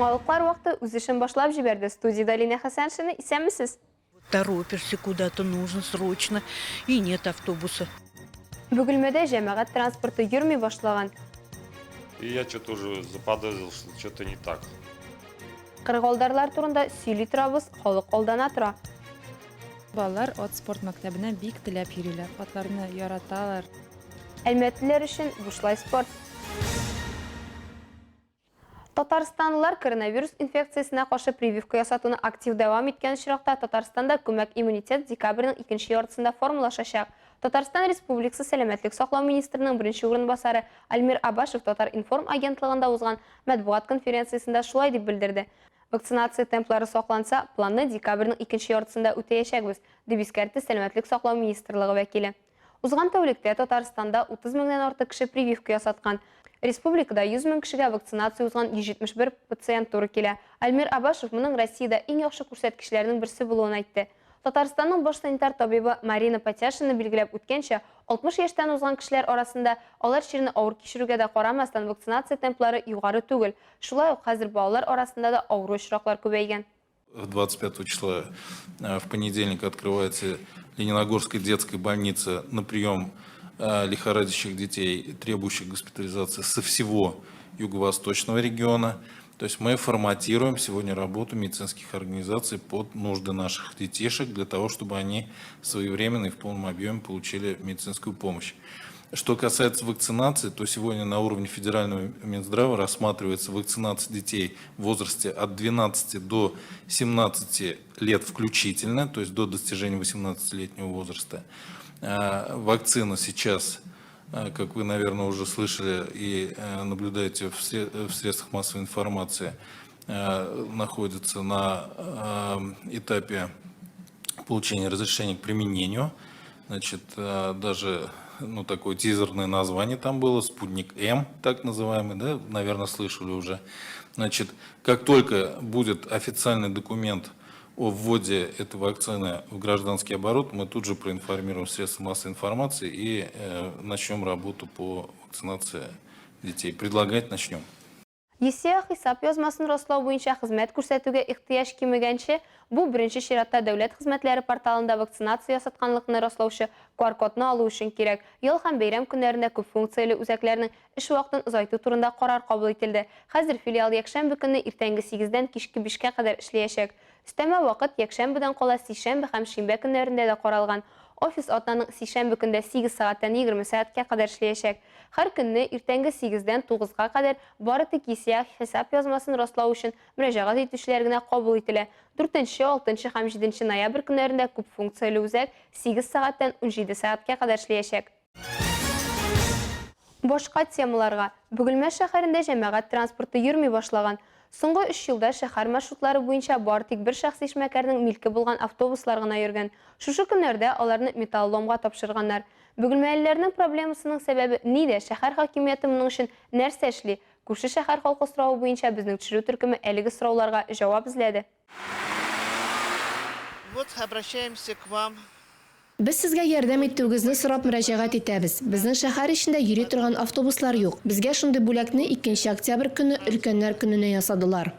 Яңалыклар вакыты үз эшен башлап җибәрде. Студияда Лина Хәсәншина, исәнмесез? Торопишься куда-то, нужно срочно, и нет автобуса. Бөгелмәдә җәмәгать транспорты йөрми башлаган. И я что-то уже заподозрил, что что-то не так. Кыргылдарлар турында сөйли торабыз, халык алдана тора. Балалар от спорт мәктәбенә бик теләп йөриләр. Атларны яраталар. Әлмәтлеләр өчен бушлай спорт. Татарстанлылар коронавирус инфекциясына каршы прививка ясатуны актив дәвам иткән чиракта Татарстанда күмәк иммунитет декабрьнең 2нче яртысында формалашачак. Татарстан Республикасы сәламәтлек саклау министрының беренче урынбасары Альмир Абашев Татар информ агентлыгында узган матбугат конференциясендә шулай дип белдерде. Вакцинация темплары сакланса, планны декабрьнең 2нче яртысында үтәячәкбез, дип искәртте сәламәтлек саклау министрлыгы вәкиле. Узган тәүлектә Татарстанда 30 меңнән артык кеше прививка ясаткан. Республикада 100 мең кешегә вакцинация узган 171 пациент туры килә. Альмир Абашев моның Россиядә иң яхшы күрсәткечләрнең берсе булуын әйтте. Татарстанның баш санитар табибы Марина Потяшина билгеләп үткәнчә, 60 яшьтән узган кешеләр арасында алар чирне авыр кичерүгә дә карамастан вакцинация темплары югары түгел. Шулай ук хәзер балалар арасында да авыру очраклар күбәйгән. 25 числа в понедельник открывается Лениногорская детская больница на прием лихорадящих детей, требующих госпитализации со всего юго-восточного региона. То есть мы форматируем сегодня работу медицинских организаций под нужды наших детишек, для того, чтобы они своевременно и в полном объеме получили медицинскую помощь. Что касается вакцинации, то сегодня на уровне федерального Минздрава рассматривается вакцинация детей в возрасте от 12 до 17 лет включительно, то есть до достижения 18-летнего возраста. Вакцина сейчас, как вы, наверное, уже слышали и наблюдаете в средствах массовой информации, находится на этапе получения разрешения к применению. Значит, даже такое тизерное название там было, «Спутник М», так называемый, да, наверное, слышали уже. Значит, как только будет официальный документ о вводе этой вакцины в гражданский оборот, мы тут же проинформируем средства массовой информации и начнем работу по вакцинации детей. Предлагать начнем. Есия хисап язмасын раслау буенча хезмәт күрсәтүгә ихтыяҗ кимегәнче, бу беренче чиратта дәүләт хезмәтләре порталында вакцинация ясатканлыкны раслаучы QR-кодны алу өчен кирәк. Ел һәм бәйрәм көннәрендә күп функцияле үзәкләрнең эш вакытын озайту турында карар кабул ителде. Хәзер филиал якшәмбе көнне иртәнге 8-дән кичке 5-кә кадәр эшләячәк. Өстәмә вакыт якшәмбедән кала сишәмбе һәм шимбә көннәрендә дә каралган. Офис атнаның сишәмбе көндә 8 сәгатьтән 20 сәгатькә кадәр эшләячәк. Һәр көнне иртәнге 8-дән 9-га кадәр бары тик Есия хисап язмасын раслау өчен мөрәҗәгать итүчеләр генә кабул ителә. 4-нче, 6-нчы һәм 7-нче ноябрь көннәрендә күп функцияле үзәк 8 сәгатьтән 17 сәгатькә кадәр эшләячәк. Башка темаларга. Бөгелмә шәһәрендә җәмәгать транспорты йөрми башлаган. Соңгы 3 елда шәһәр маршрутлары буенча бар тик бер шәхси эшмәкәрнең милке булган автобуслар гына йөргән. Шушы көннәрдә аларны металломга тапшырганнар. Бөгелмәлеләрнең проблемасының сәбәбе нидә? Шәһәр хакимияте моның өчен нәрсә эшли? Күрше шәһәр халкы сорауы буенча безнең төшерү төркеме әлеге сорауларга җавап эзләде. Вот обращаемся к вам. Без сезгә ярдәм итүегезне сорап мөрәҗәгать итәбез. Безнең шәһәр эчендә йөри торган автобуслар юк. Безгә шундый бүләкне 2 октябрь көнне өлкәннәр көненә ясадылар.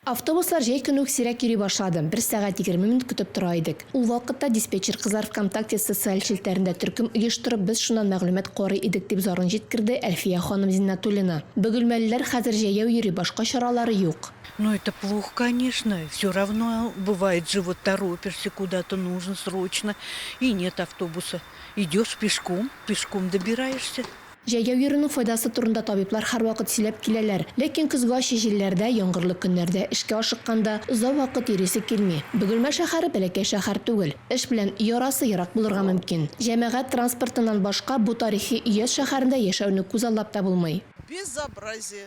Автобуслар җәй көн үк сирәк йөри башлады. 1 сәгать 20 минут көтеп тора идек. Ул вакытта диспетчер кызлар ВКонтакте социаль челтәрендә төркем оештырып, без шуннан мәгълүмат карый идек дип зарын җиткерде Әлфия ханым Зиннатуллина. Бөгелмәлеләр хәзер җәяү йөри, башка чаралары юк. Ну это плохо, конечно. Все равно бывает же, вот торопишься куда-то, нужно срочно, и нет автобуса. Идешь пешком добираешься. Җәяү йөрүнең файдасы турында табиблар һәрвакыт сөйләп киләләр. Ләкин көзге ачы җилләрдә, яңгырлы көннәрдә эшкә ашыкканда озак вакыт йөрисе килми. Бөгелмә шәһәре бәләкәй шәһәр түгел. Эш белән өй арасы ерак булырга мөмкин. Җәмәгать транспортыннан башка бу тарихи Өяз шәһәрендә яшәүне күзаллап та булмый. Безобразие.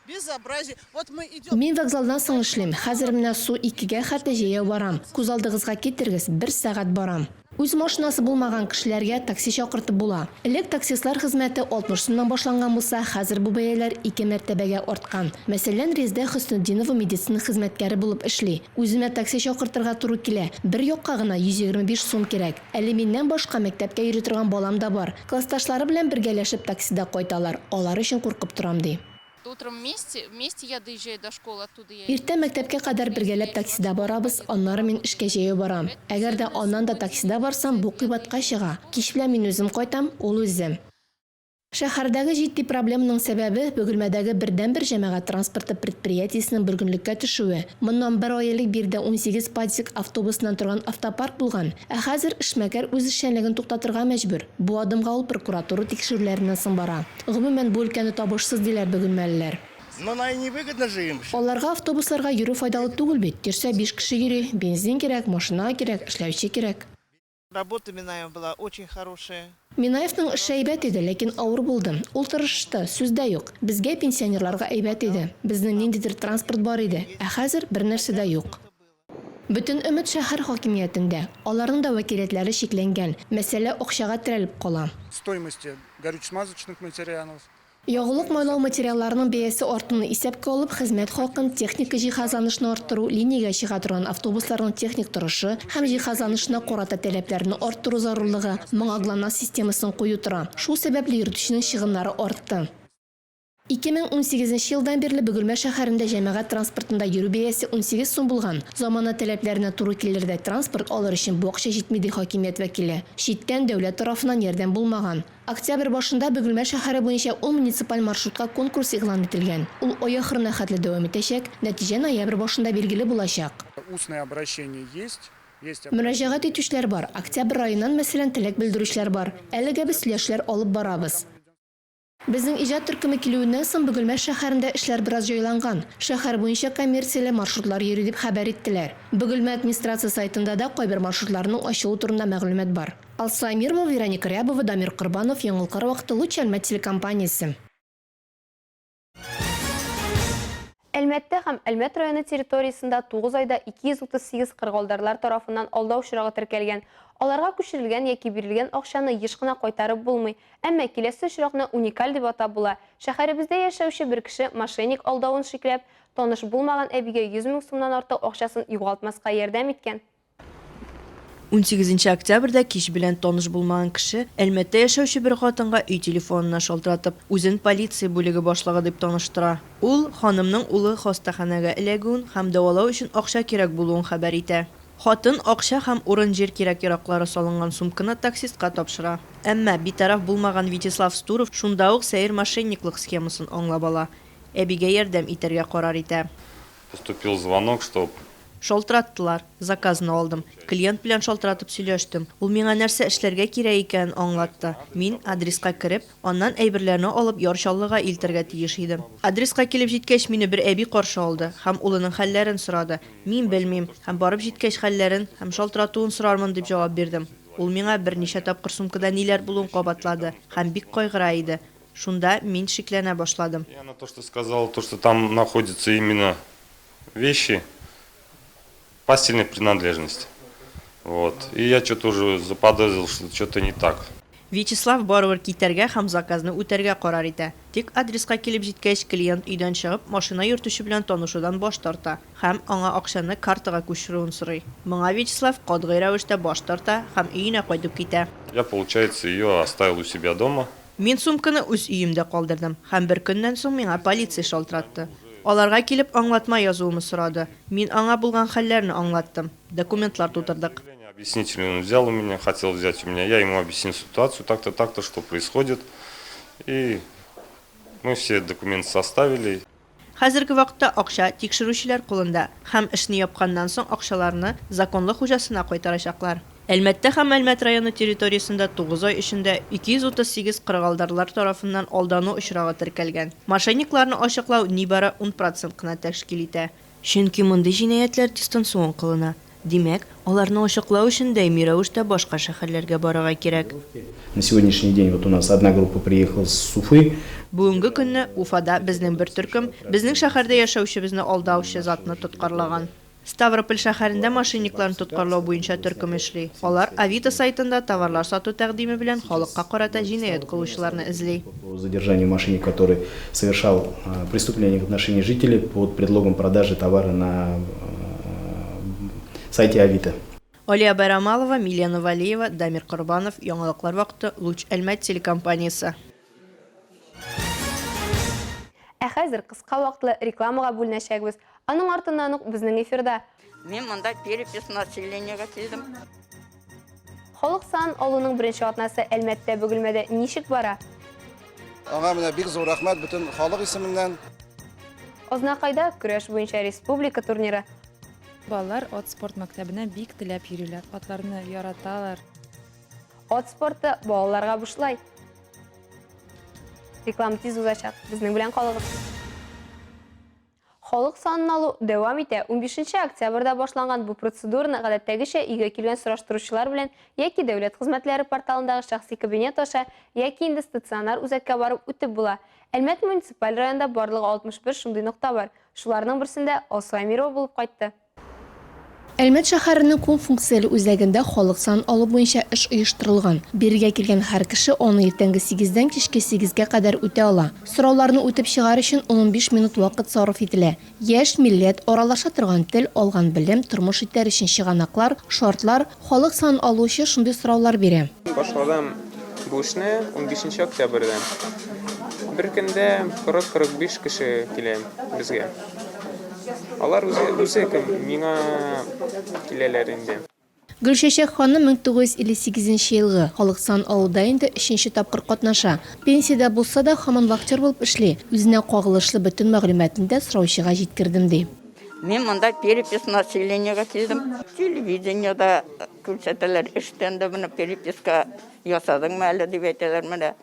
Безобразие. Вот мы идем. Мин вокзалдан соң эшлим. Хәзер менә су 2-гә хәтта җәяү барам. Күз алдыгызга китергез, 1 сәгать барам. Үз машинасы булмаган кешеләргә такси чакыртып була. Элек таксистлар хезмәте 60 сумнан башланган булса, хәзер бу бәяләр 2 мәртәбәгә арткан. Мәсәлән, Резда Хөснетдинова медицина хезмәткәре булып эшли. Үземә такси чакыртырга туры килә. Бер якка гына 125 сум кирәк. Әле миннән башка мәктәпкә йөри торган балам да бар. Классташлары белән бергәләшеп таксида кайталар. Алар өчен куркып торам ди. утром вместе я доезжаю до школы, оттуда я... Иртә мәктәпкә кадәр бергәләп таксида барабыз, аннары мин эшкә җәяү барам. Әгәр дә аннан да таксида барсам, бу кыйбатка чыга. Кич белән мин үзем кайтам, ул үзем. Шәһәрдәге җитди проблеманың сәбәбе Бөгелмәдәге бердән-бер җәмәгать транспорты предприятиесенең бер көнлеккә төшүе. Моннан 1 ай элек бирдә 18 падик автобусыннан торган автопарк булган. Ә хәзер эшмәкәр үз эшчәнлеген туктатырга мәҗбүр. Бу адымга ул прокуратура тикшерүләреннән соң бара. Гомумән бу өлкәне табышсыз диләр бөгелмәлеләр. Но на невыгодно же им. Аларга автобусларга йөрү файдалы түгел бит. Йөрсә 5 кеше йөри, бензин кирәк, машина кирәк, эшләүче кирәк. Работа Минаева была очень хорошая. Минаевның эше әйбәт иде, ләкин авыр булды. Ул тырышты, сүздә юк. Безгә пенсионерларга әйбәт иде. Безнең ниндидер транспорт бар иде, ә хәзер бер нәрсә дә юк. Бөтен өмет шәһәр хакимиятендә. Аларның да вәкиләтләре шикләнгән. Мәсьәлә акчага терәлеп кала. Стоимости горюче-смазочных материалов. Ягулык майлау материалларының бәясе артуны исәпкә алып, хезмәт хакын, техника җиһазланышны арттыру, линиягә чыга торган автобусларның техник торышы һәм җиһазланышына карата таләпләрне арттыру зарурлыгы, моңа ГЛОНАСС системасын кую тора. Шул сәбәпле йөртүченең чыгымнары артты. 2018 елдан бирле Бөгелмә шәһәрендә җәмәгать транспортында йөрү бәясе 18 сум булган. Замана таләпләренә туры килергә транспорт алыр өчен бу акча җитми ди хакимият вәкиле. Читтән дәүләт тарафыннан ярдәм булмаган. Октябрь башында Бөгелмә шәһәре буенча 10 муниципаль маршрутка конкурс игълан ителгән. Ул ай ахырына хәтле дәвам итәчәк, нәтиҗә ноябрь башында билгеле булачак. Устное обращение есть. Мөрәҗәгать итүчеләр бар. Октябрь айыннан мәсәлән теләк белдерүчеләр бар. Әлегә без сөйләшләр алып барабыз. Безнең иҗат төркеме килүеннән соң Бөгелмә шәһәрендә эшләр бераз җайланган. Шәһәр буенча коммерцияле маршрутлар йөри дип хәбәр иттеләр. Бөгелмә администрация сайтында да кайбер маршрутларның ачылу турында мәгълүмат бар. Алса Амирова, Вероника Рябова, Дамир Кырбанов, Яңгылкар вакыты Луч Әлмәт телекомпаниясе. Әлмәттә һәм Әлмәт районы территориясында 9 айда 238 кыргылдарлар тарафыннан алдау очрагы теркәлгән. Аларга күчерелгән яки бирелгән акчаны еш кына кайтарып булмый, әмма киләсе очракны уникаль дип атап була. Шәһәребездә яшәүче бер кеше мошенник алдавын шикләп, таныш булмаган әбигә 100 мең сумнан артык акчасын югалтмаска ярдәм иткән. 18 октябрьдә кич белән таныш булмаган кеше Әлмәттә яшәүче бер хатынга үй телефонына шалтыратып, үзен полиция бүлеге башлыгы дип таныштыра. Ул ханымның улы хастаханәгә эләгүен һәм дәвалау өчен акча кирәк булуын хәбәр итә. Хатын акча һәм урын җир кирәк-яраклары салынган сумканы таксистка тапшыра. Әмма битараф булмаган Вячеслав Стуров шунда ук сәер мошенниклык схемасын аңлап ала. Әбигә ярдәм итәргә карар итә. Поступил звонок, что Шалтыраттылар, заказны алдым. Клиент белән шалтыратып сөйләштем. Ул миңа нәрсә эшләргә кирәк икәнен аңлатты. Мин адреска кереп, аннан әйберләрне алып Ярчаллыга илтергә тиеш идем. Адреска килеп җиткәч, мине бер әби каршы алды һәм улының хәлләрен сорады. Мин белмим һәм барып җиткәч хәлләрен һәм шалтыратуын сорармын дип җавап бирдем. Ул миңа берничә тапкыр сумкада ниләр булуын кабатлады һәм бик кайгыра иде. Шунда мин шикләнә башладым. я на то, что сказал, то, что там находятся именно вещи постельной принадлежности. Вот. И я что-то уже заподозрил, что что-то не так. Вячеслав барыбер китәргә һәм заказны үтәргә карар итә. Тик адреска килеп җиткәч, клиент өйдән чыгып, машина йөртүче белән танышудан баш тарта һәм аңа акчаны картага күчерүен сорый. Моңа Вячеслав катгый рәвештә баш тарта һәм өенә кайтып китә. Я, получается, ее оставил у себя дома. Мин сумканы үз өемдә калдырдым һәм бер көннән соң миңа полиция шалтыратты. Аларга килеп аңлатма язуымны сорады. Мин аңа булган хәлләрне аңлаттым. Документлар тутырдык. Объяснитель он взял у меня, хотел взять у меня. Я ему объяснил ситуацию, так-то, что происходит. И мы все документы составили. Хәзерге вакытта акча тикшерүчеләр кулында һәм эшне япканнан соң акчаларны законлы хуҗасына кайтарачаклар. Әлмәттә һәм Әлмәт районы территориясендә 9 ай эчендә 238 кыргылдарлар тарафыннан алдану очрагы теркәлгән. Мошенникларны ачыклау нибары 10% кына тәшкил итә. Чөнки мондый җинаятьләр дистанцион кылына. Димәк, аларны ачыклау өчен даими рәвештә башка шәһәрләргә барырга кирәк. На сегодняшний день вот у нас одна группа приехала с Уфы. Бүгенге көнне Уфада безнең бер төркем безнең шәһәрдә яшәүчебезне алдаучы затны тоткарлаган. Ставрополь шәһәрендә мошенникларны тоткарлау буенча төркем эшли. Алар Авито сайтында товарлар сату тәкъдиме белән халыкка карата җинаять кылучыларны эзли. По задержанию мошенника, который совершал преступление в отношении жителей под предлогом продажи товара на сайте Авито. Алия Байрамалова, Милена Валиева, Дамир Кырбанов, Яңгылыклар вакыты, Луч Әлмәт телекомпаниясе. Ә хәзер кыска вакытлы рекламага бүленәчәкбез. Аның артыннан ук безнең эфирда Мен монда перепись населениега килдем. халык сан алуның беренче атнасы Әлмәттә Бөгелмәдә ничек бара? Аңа менә бик зур рәхмәт бөтен халык исеменнән. Азнакайда көрәш буенча республика турниры. Балалар от спорт мәктәбенә бик теләп йөриләр. Атларны яраталар. От спорты балаларга бушлай. Реклама тиз узачак. Безнең белән калыгыз. Халык санын алу дәвам итә. 15 октябрьдә башланган бу процедураны гадәттәгечә өйгә килгән сораштыручылар белән яки дәүләт хезмәтләре порталындагы шәхси кабинет аша яки инде стационар үзәккә барып үтеп була. Әлмәт муниципаль районында барлыгы 61 шундый нокта бар. Шуларның берсендә Алсу Әмирова булып кайтты. Әлмәт шәһәренең күп функцияле үзәгендә халык сан алу буенча эш оештырылган. Биргә килгән һәр кеше аны иртәнге 8-дән кичке 8-гә кадәр үтә ала. Сорауларны үтеп чыгар өчен 15 минут вакыт сарыф ителә. Яшь, милләт, аралаша торган тел, алган белем, тормыш итәр өчен чыганаклар, шартлар, халык сан алучы шундый сораулар бирә. Башладым бу эшне 15 октябрьдә. Бер көндә 40-45 кеше килә безгә. Алар үзе миңа киләләр инде. Гөлшәчәк ханым 1958 елгы халык сан алуда инде 3нче тапкыр катнаша. Пенсиядә булса да һаман вахтер булып эшли. Үзенә кагылышлы бөтен мәгълүматын да сораучыга җиткердем ди. Мен монда перепись населениега килдем. Телевидениеда күрсәтәләр, эштән дә моны переписка ясадыңмы әле дип әйтәләр менә.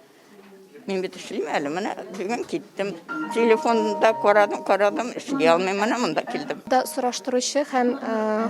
Мен бит эшлим әле, менә бүген киттем. Телефонда карадым, эшли алмыйм, менә монда килдем. Да сораштыручы һәм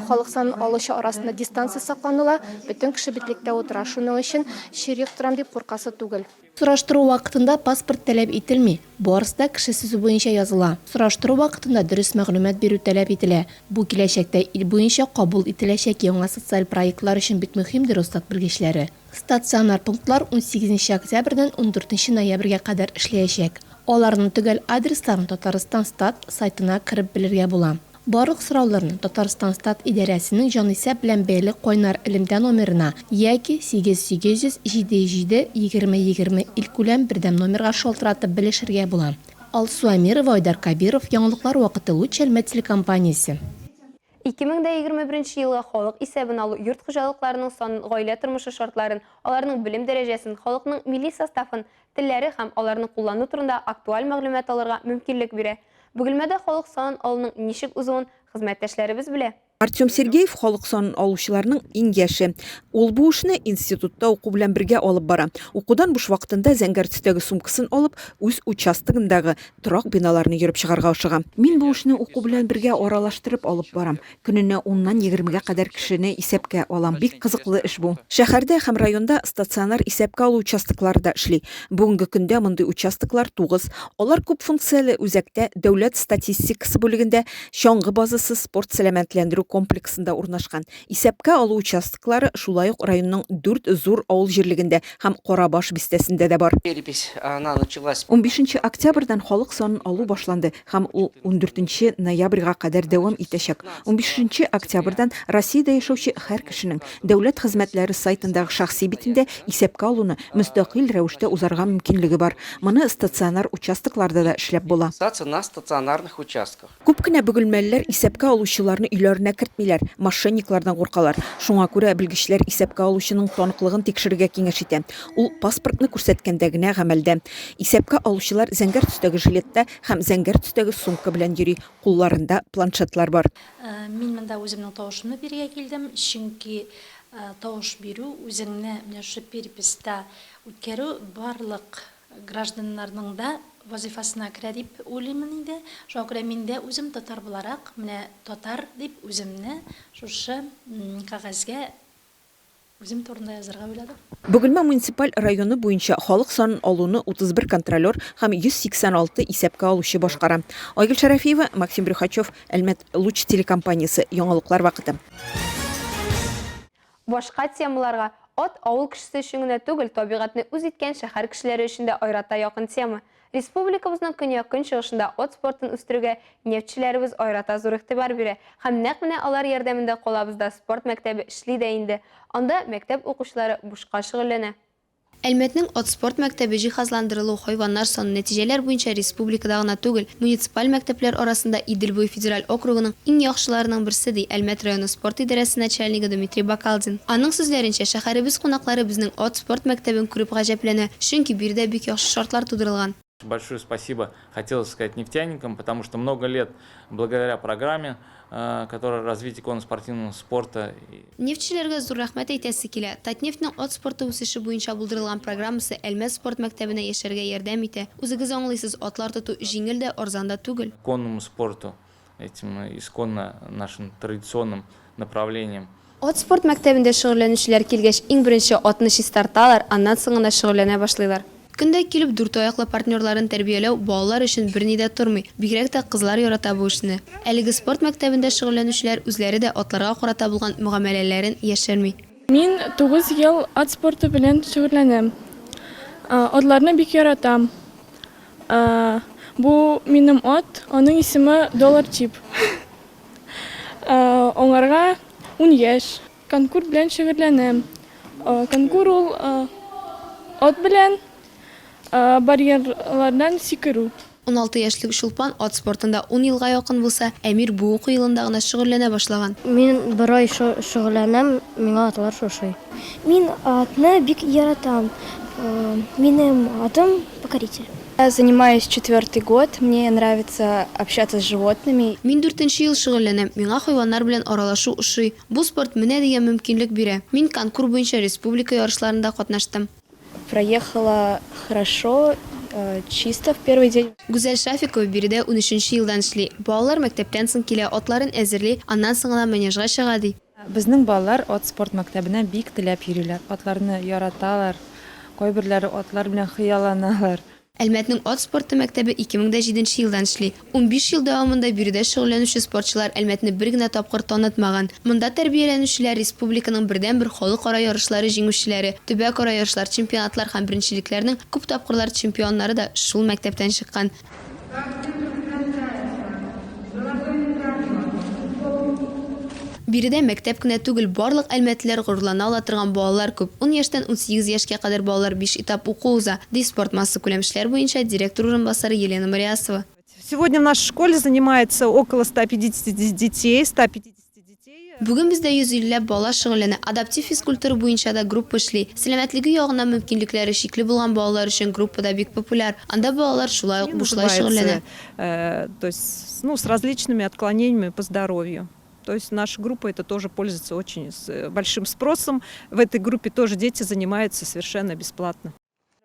халык сан алучы арасында дистанция сакланыла. Бөтен кеше битлектә утыра. Шуның өчен ширек торам дип куркасы түгел. Сораштыру вакытында паспорт таләп ителми. Барысы да кеше сүзе буенча языла. Сораштыру вакытында дөрес мәгълүмат бирү таләп ителә. Бу киләчәктә ил буенча кабул ителәчәк яңа социаль проектлар өчен бик мөһимдер устат белгечләре. Стационар пунктлар 18 октябрьдән 14 ноябрьгә кадәр эшләячәк. Аларның төгәл адресларын Татарстан Стат сайтына кереп белергә була. Барлык сорауларны Татарстан Стат идарәсенең җанисәп белән бәйле кайнар элемтә номерына яки 8800 77 2020 илкүләм бердәм номерга шалтыратып белешергә була. Алсу Әмирова, Айдар Кабиров, яңалыклар вакыты Луч Әлмәт телекомпаниясе. 2021 елга халык исәбен алу йорт хуҗалыкларының санын, гаилә тормышы шартларын, аларның белем дәрәҗәсен, халыкның милли составын, телләре һәм аларны куллану турында актуаль мәгълүмат алырга мөмкинлек бирә. Бөгелмәдә халык санын алуның ничек узуын хезмәттәшләребез белә. Артем Сергеев халык санын алучыларның иң яше. Ул бу эшне институтта уку белән бергә алып бара. Укудан буш вакытында зәңгәр төстәге сумкасын алып, үз участогындагы торак биналарны йөреп чыгарга ашыга. Мин бу эшне уку белән бергә аралаштырып алып барам. Көненә 10-нан 20-гә кадәр кешене исәпкә алам. Бик кызыклы эш бу. Шәһәрдә һәм районда стационар исәпкә алу участоклары да эшли. Бүгенге көндә мондый участоклар 9. Алар күп функцияле үзәктә дәүләт статистикасы бүлегендә чаңгы базасы спорт сәламәтләндерү комплексында урнашкан. Исәпкә алу участоклары шулай ук районның 4 зур авыл җирлегендә һәм Карабаш бистәсендә дә бар. 15 октябрьдән халык санын алу башланды һәм ул 14 ноябрьгә кадәр дәвам итәчәк. 15 октябрьдән Россиядә яшәүче һәр кешенең дәүләт хезмәтләре сайтындагы шәхси битендә исәпкә алуны мөстәкыйль рәвештә узарга мөмкинлеге бар. Моны стационар участокларда да эшләп була. На стационарных участках. Күп кенә бөгелмәлеләр исәпкә алучыларны өйләренә кертмиләр, мошенниклардан куркалар. Шуңа күрә белгечләр исәпкә алучының таныклыгын тикшерергә киңәш итә. Ул паспортны күрсәткәндә генә гамәлдә. Исәпкә алучылар зәңгәр төстәге жилетта һәм зәңгәр төстәге сумка белән йөри. Кулларында планшетлар бар. Мин монда үземнең тавышымны бирергә килдем, чөнки тавыш бирү үзеңне менә шу переписта үткәрү барлык гражданнарның да вазифасына керә дип уйлыйм инде. Шуңа күрә мин дә үзем татар буларак, менә татар дип үземне шушы кагазгә үзем турында язарга уйладым. Бөгелмә муниципаль районы буенча халык санын алуны 31 контролер һәм 186 исәпкә алучы башкара. Айгөл Шәрәфиева, Максим Брюхачев, Әлмәт Луч телекомпаниясе, яңалыклар вакыты. Башка темаларга от авыл кешесе өчен генә түгел, табигатьне үз иткән шәһәр кешеләре өчен дә айрата якын тема. Республикабызның көньяк-көнчыгышында от спортын үстерүгә нефтчеләребез айрата зур игътибар бирә. Һәм нәкъ менә алар ярдәмендә калабызда спорт мәктәбе эшли дә инде. Анда мәктәп укучылары бушка шөгыльләнә. Әлмәтнең от спорт мәктәбе җиһазландырылу хайваннар саны нәтиҗәләр буенча республикада гына түгел, муниципаль мәктәпләр арасында Идел буе федераль округының иң яхшыларының берсе ди Әлмәт районы спорт идарәсе начальнигы Дмитрий Бакалдин. Аның сүзләренчә, шәһәребез кунаклары безнең от спорт мәктәбен күреп гаҗәпләнә, чөнки биредә бик яхшы шартлар тудырылган. Большое спасибо хотелось сказать нефтяникам, потому что много лет благодаря программе, которая развитие конно-спортивного спорта. Нефтчеләргә зур рәхмәт әйтәсе килә. Татнефтьнең от спорты үсеше буенча булдырылган программасы Әлмәт спорт мәктәбенә яшәргә ярдәм итә. Үзегез аңлыйсыз, атлар тоту җиңел дә, арзан да түгел. Конному спорту, этим исконно нашим традиционным направлением. От спорт мәктәбендә шөгыльләнүчеләр килгәч, иң беренче атны чистарталар, аннан соң гына шөгыльләнә башлыйлар. Көндә килеп дүрт аяклы партнерларын тәрбияләү балалар өчен берни дә тормый, бигрәк тә кызлар ярата бу эшне. Әлеге спорт мәктәбендә шөгыльләнүчеләр үзләре дә атларга карата булган мөгамәләләрен яшерми. Мин 9 ел ат спорты белән шөгыльләнәм. Атларны бик яратам. Бу минем ат, аның исеме Доллар Чип. Аңарга 10 яшь. Конкур белән шөгыльләнәм. Конкур ул ат белән барьерлардан сикерү. 16 яшьлек Шулпан ат спортында 10 елга якын булса, Әмир бу уку елында гына шөгыльләнә башлаган. Мин бер ай шөгыльләнәм, миңа атлар шушый. Мин атны бик яратам. Минем атым покоритель. Я занимаюсь 4-й год, мне нравится общаться с животными. Мин 4-нче ел шөгыльләнәм, миңа хайваннар белән аралашу ошый. Бу спорт менә дигән мөмкинлек бирә. Мин конкурс буенча республика ярышларында катнаштым. Проехала хорошо, чисто в первый день. Гүзәл Шафикова биредә 13-нче елдан эшли. Балалар мәктәптән соң килә, атларын әзерли, аннан соң гына манежга чыга ди. Безнең балалар от спорт мәктәбенә бик теләп йөриләр. Атларны яраталар, кайберләре атлар белән хыялланалар. Әлмәтнең ат спорты мәктәбе 2007 елдан эшли. 15 ел дәвамында биредә шөгыльләнүче спортчылар Әлмәтне бер генә тапкыр танытмаган. Монда тәрбияләнүчеләр республиканың бердән-бер халыкара ярышлары җиңүчеләре, төбәк-ара ярышлар, чемпионатлар һәм беренчелекләрнең күп тапкырлар чемпионнары да шул мәктәптән чыккан. Биредә мәктәп кенә түгел, барлык әлмәтләр горурлана ала торган балалар күп. 10 яшьтән 18 яшькә кадәр балалар 5 этап уку уза, ди спорт масса күләмешләр буенча директор урынбасары Елена Мариасова. Сегодня в нашей школе занимается около 150 детей, Бүген бездә 150 бала шөгыльләнә. Адаптив физкультура буенча да группа эшли. Сәламәтлеге ягыннан мөмкинлекләре шикле булган балалар өчен группада бик популяр. Анда балалар шулай ук бушлай шөгыльләнә. То есть, с различными отклонениями по здоровью. То есть наша группа это тоже пользуется очень большим спросом. В этой группе тоже дети занимаются совершенно бесплатно.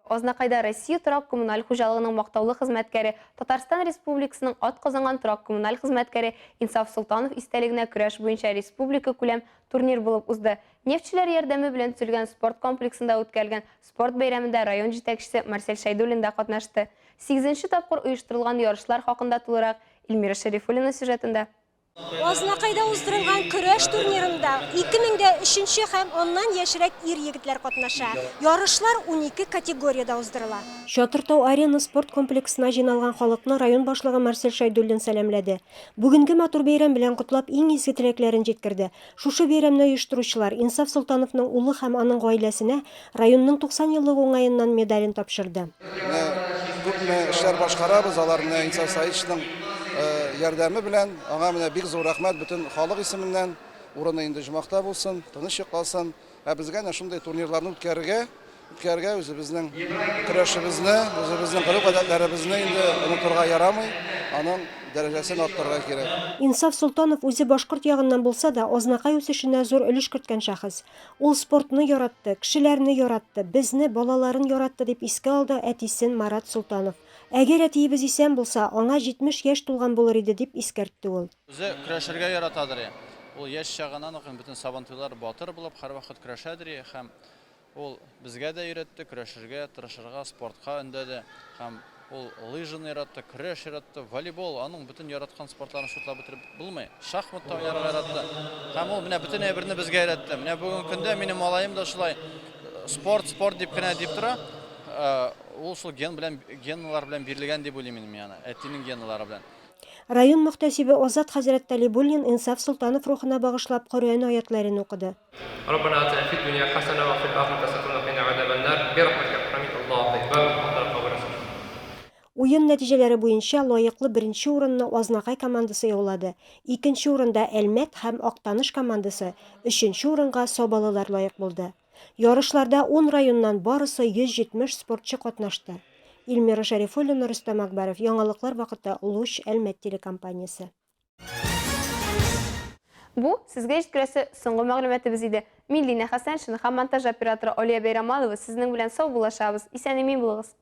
Ознакайда Россия торак коммуналь хуҗалыгының мактаулы хезмәткәре, Татарстан Республикасының ат казанган торак коммуналь хезмәткәре Инсаф Султанов истәлегенә көрәш буенча республика күләм турнир булып узды. Нефтчеләр ярдәме белән төзелгән спорт комплексында үткәргән спорт бәйрәмендә район җитәкчесе Марсель Шайдуллин да катнашты. 8-нче тапкыр оештырылган ярышлар хакында тулырак Илмира Шәрифуллина сюжетында. Ознакайда уздырылган көрәш турнирында 2003 һәм оннан яшьрәк ир-егетләр катнаша. Ярышлар 12 категорияда уздырыла. Чатыртау арена спорт комплексына җыйналган халыкны район башлыгы Марсель Шайдуллин сәламләде. Бүгенге матур бәйрәм белән котлап иң изге теләкләрен җиткерде. Шушы бәйрәмне оештыручылар Инсаф Султановның улы һәм аның гаиләсенә районның 90 еллык уңаеннан медален тапшырды. Күпме эшләр башкарабыз, аларны Инсаф Саичның ярдәме белән, аңа менә бик зур рәхмәт бөтен халык исеменнән, урыны инде җумакта булсын, тыныч калсын. Безгә шундый турнирларны үткәрергә үзебезнең көрәшебезне, үзебезнең кылык-гадәтләребезне инде онытырга ярамый, аның дәрәҗәсен арттырырга кирәк. Инсаф Султанов үзе башкорт ягыннан булса да, Ознакай үсешенә зур өлеш керткән шәхес. Ул спортны яратты, кешеләрне яратты, безне, балаларын яратты дип искә алды әтисен Марат Султанов. Әгәр әтиебез исән булса, аңа 70 яшь тулган булыр иде дип искәртте ул. Үзе көрәшергә яратадыр. Ул яшь чагыннан ук бөтен сабантуйлар батыр булып һәрвакыт көрәшәдер һәм ул безгә дә өйрәтте көрәшергә, тырышырга, спортка өндәде һәм ул лыжны яратты, көрәш яратты, волейбол, аның бөтен яраткан спортларын шутлап бетереп булмый. Шахматта уйнарга яратты. Һәм ул менә бөтен әйберне безгә өйрәтте. Менә бүген көндә минем малаем да шулай спорт дип кенә дип тора. Ул шул генлар белән бирелгән дип уйлыйм мин аны, әтинең генлары белән. Район мөхтәсибе Азат хәзрәт Талибуллин Инсаф Султанов рухына багышлап Коръән аятларын укыды. ربنا آتنا في الدنيا حسنة وفي الآخرة حسنة وقنا عذاب النار برحمتك Уен нәтиҗәләре буенча лаеклы беренче урынны Азнакай командасы яулады. Икенче урында Әлмәт һәм Актаныш командасы, өченче урынга Сабалылар лаек булды. Ярышларда 10 районнан барысы 170 спортчы катнашты. Илмира Шәрифуллина, Рөстәм Акбаров, яңалыклар вакыты, Луч, Әлмәт телекомпаниясе. Бу сезгә җиткерәсе соңгы мәгълүматыбыз иде. Мин Лина Хәсәншин һәм монтаж операторы Алия Бәйрамалова сезнең белән сау булашабыз. Исән-имин булыгыз.